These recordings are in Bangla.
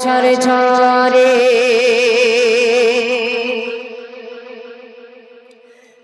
ঝরে ঝরে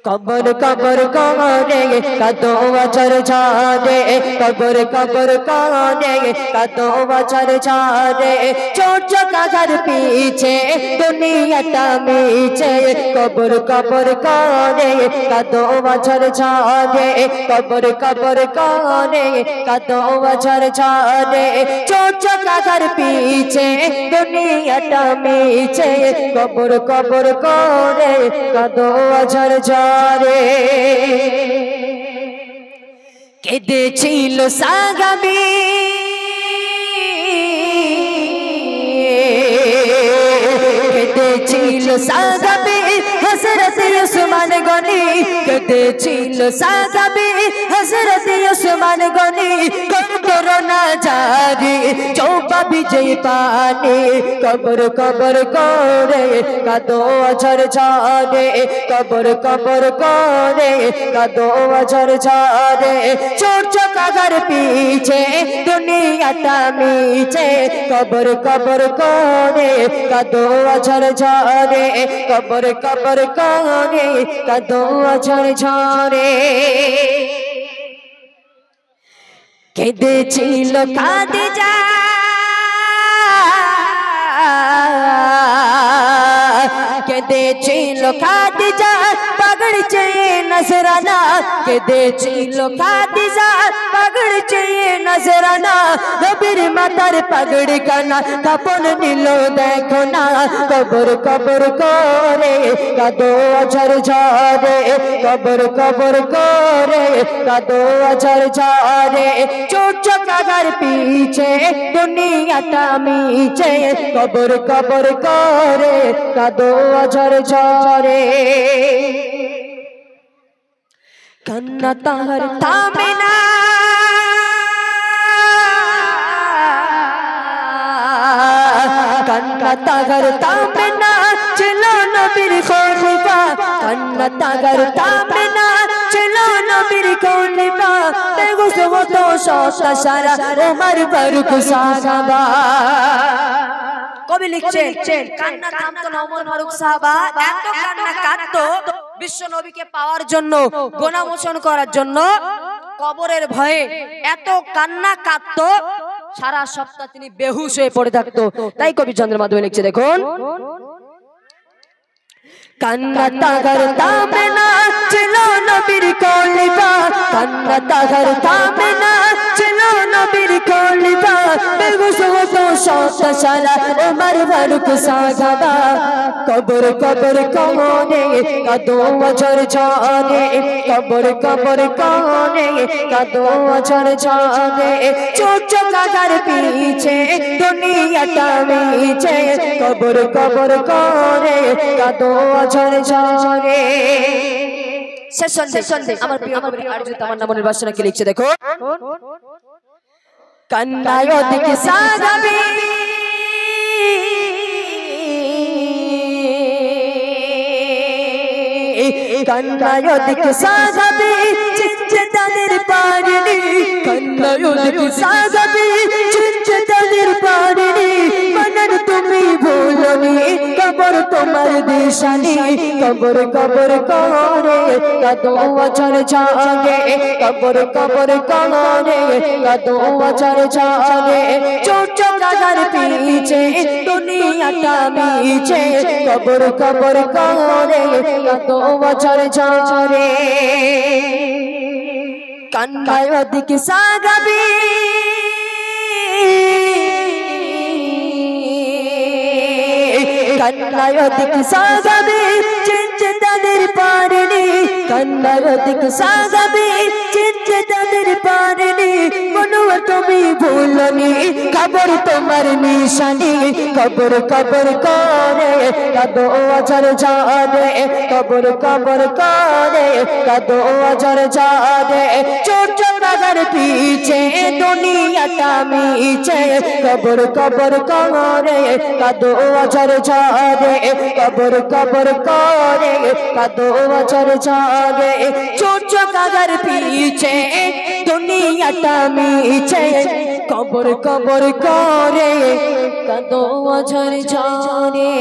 কবর কবর করে কাদো বছর ঝরে কবর কবর করে কাদো বছর ঝরে চোট চকাঘর পিছে দুনিয়াটা মিছে কবর কবর করে কাদো বছর ঝরে কবর কবর করে কাদো বছর ঝরে চোট চকাঘর পিছে দুনিয়াটা মিছে কবর কবর করে কাদো বছর ঝরে কেঁদেছিল সাগাবি কেঁদেছিল সাগাবি হযরত উসমান গনি কেঁদেছিল সাগাবি হযরত উসমান গনি করোনা জারি চৌপা বিজয় পানি কবর কবর করে কাদো ঝর ঝরে কবর কবর করে কাদো ঝর ঝরে চোট চকাঘর পিছে দুনিয়াটা মিছে কবর কবর করে কাদো ঝর ঝরে কবর কবর করে কাদো ঝর ঝরে কেঁদেছিল খাদিজা কেঁদেছিল খাদিজা পাগড় চেয়ে নজরানা কেঁদেছিল খাদিজা পাগড় চেয়ে নজরানা নবীর মাতার পাগড় কানা কাপন নিল দেখো না কবর কবর করে কাদো ঝর ঝরে কবর কবর করে কাদো ঝর ঝরে চোট চকাঘর পিছে দুনিয়াটা মিছে কবর কবর করে কাদো ঝর ঝরে কান্না তাহার থামে না কান্না তাহার থামে না ছিল নবীর খলিফা কান্না তাহার থামে না ছিল নবীর খলিফা বেগুস হতো সস্তা সারা ওমর ফারুক সাহাবা কবি লিখছেন কান্না থামতো না ওমর ফারুক সাহাবা এত কান্না কাঁদতো বিশ্ব নবীকে পাওয়ার জন্য গোনা মোচন করার জন্য কবরের ভয়ে এত কান্না কাঁদতো সারা সপ্তাহ তিনি বেহুশ হয়ে পড়ে থাকতো তাই কবি চন্দ্রের মাধ্যমে লিখছে দেখুন কান্না তাহার থামে না ছিল নবীর খলিফা কান্না তাহার থামে না ছিল নবীর খলিফা বেহুশ হতো সস্তা সারা ওমর ফারুক সাহাবা কবর কবর করে কাদো ঝর ঝরে কবর কবর করে কাদো ঝর ঝরে চোট চকাঘর পিছে দুনিয়াটা মিছে কবর কবর করে কাদো ঝর ঝরে শেষ সন্ধ্যে আমার প্রিয় কবি আরজু তামান্না মনির বাসনা কি লিখছে দেখো কান্নায় দিকে সাগাবি কান্নায় দিকে সাগাবি চিচ্ছে তাদের পারিনি কান্নায় দিকে সাগাবি চিচ্ছে তাদের পারিনি মনন তুমি ভুলনি কবর তোমার দিশানি কবর কবর করে কাদো ঝর ঝরে কবর কবর করে কাদো ঝর ঝরে চোট চকাঘর পিছে দুনিয়াটা মিছে কবর কবর করে কাদো ঝর ঝরে কান্নায় দিকে সাগাবি কান্নায় দিকে সাগাবি চিনতে তাদের পারিনি কান্নায় দিকে সাগাবি চিনতে তাদের পারিনি মনোয়ার তুমি ভুলনি কবর তোমার নিশানি কবর কবর করে কাদো ঝর ঝরে কবর কবর করে কাদো ঝর ঝরে চোট চকাঘর পিছে দুনিয়াটা মিছে কবর কবর করে কাদো ঝর ঝরে কবর কবর করে কাদো ঝর ঝরে চোট চকাঘর পিছে দুনিয়াটা মিছে কবর কবর করে কাঁদো ঝরে ঝরে